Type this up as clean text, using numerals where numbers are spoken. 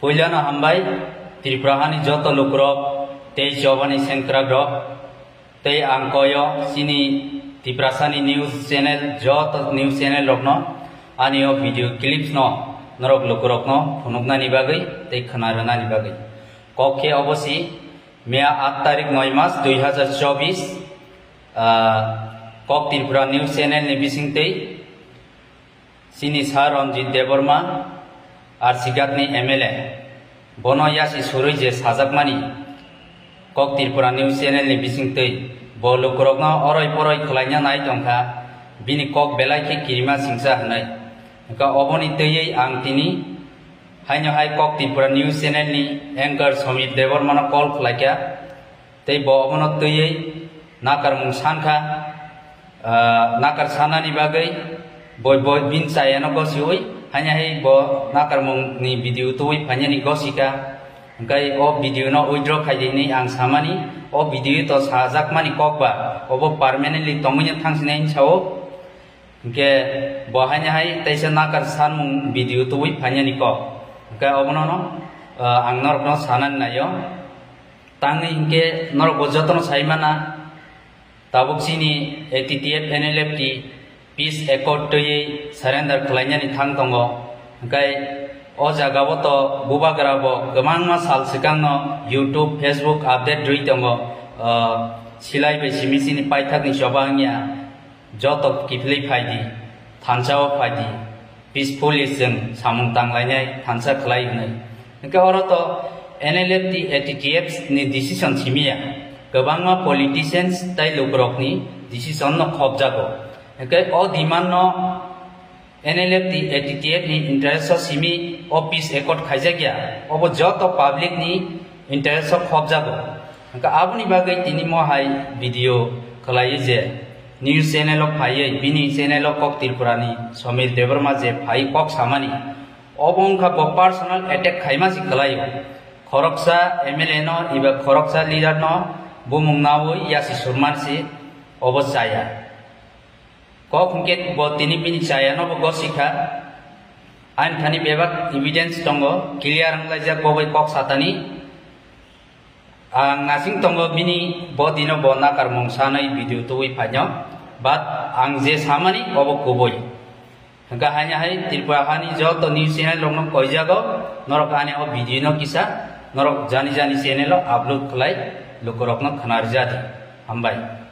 Puilana hambai Triprahani joto lukrok tei jawani sengkragrok tei angkoyo sini Triprasani news channel joto news channel rokno anio video clips no norok lukrok no phunukna ni bagai tei khanarana ni bagai kokhe obosi mea 8 tarik 9 mas 2024 kok Tripura news channel ni bisingtei sini Sar Ranjit Deborma আর সিগাতনি MLA বনয়াসি সুরই যে সাজাকমানি কক Tripura news channel নি বিসিংতৈ বলুকরকনো অরই পরই খলাইনা নাই তংখা বিনি কক বেলাইকে কিরিমা সিংসা হনাই কা অবনি তৈই আং তিনি হাইনো হাই কক Tripura news channel নি anchor Samir Debbarman কল খলাইকা তৈ ব অবন তৈই নাকার মুং সানখা নাকার সানানি বাগৈ বই বই bin চায়ানো গসিওই hanya hei bo nakar mung ni video tuwi hanya ni gosika kai o video no withdraw khai ni ang samani o video to sajak mani kokba obo permanently tongmanya thangsinain chao ke bo hanya hei taisa nakar san mung video tuwi hanya ni kok kai obono no ang nor no sanan nayo tangi ke nor gojotono saimana tabuk sini ATTF NLFT peace accord tui surrender khlainya ni thang tongo kai o jaga bo to bubagra bo gamangma sal sikang no YouTube Facebook update rui tongo silai be simisi ni paithak ni sobangya joto kiflei phaidi thanchao phaidi peacefully jeng samung tanglainai thancha khlai hnai kai oro to NLFT ATTF ni decision chimia gabangma politicians tai lukrok ni decision no khobjago okay all demand no NLFT ATTF ni interest so simi office accord khaijagya obo joto public ni interest so khobjago ka abuni bagai tini mo hai video khlai je news channel ok phai bini channel ok Tripura ni Somir Deborma je phai kok samani obongkha bo personal attack khaima si khlai khoroksa MLA no iba khoroksa leader no bumungnawo yasi surman si obosaya kok mungkin buat ini pini saya no bo gosika an thani bebak evidence tongo clear ang laja bobai kok satani ang nasing tongo bini bo dino bo nakar mongsanai video tuwi panyo bat ang je samani obo koboi hangka hanya hai Tripura hani joto news channel rongno koijago norok ane o video no kisa norok jani jani channel upload khlai lukorokno khanar jadi hambai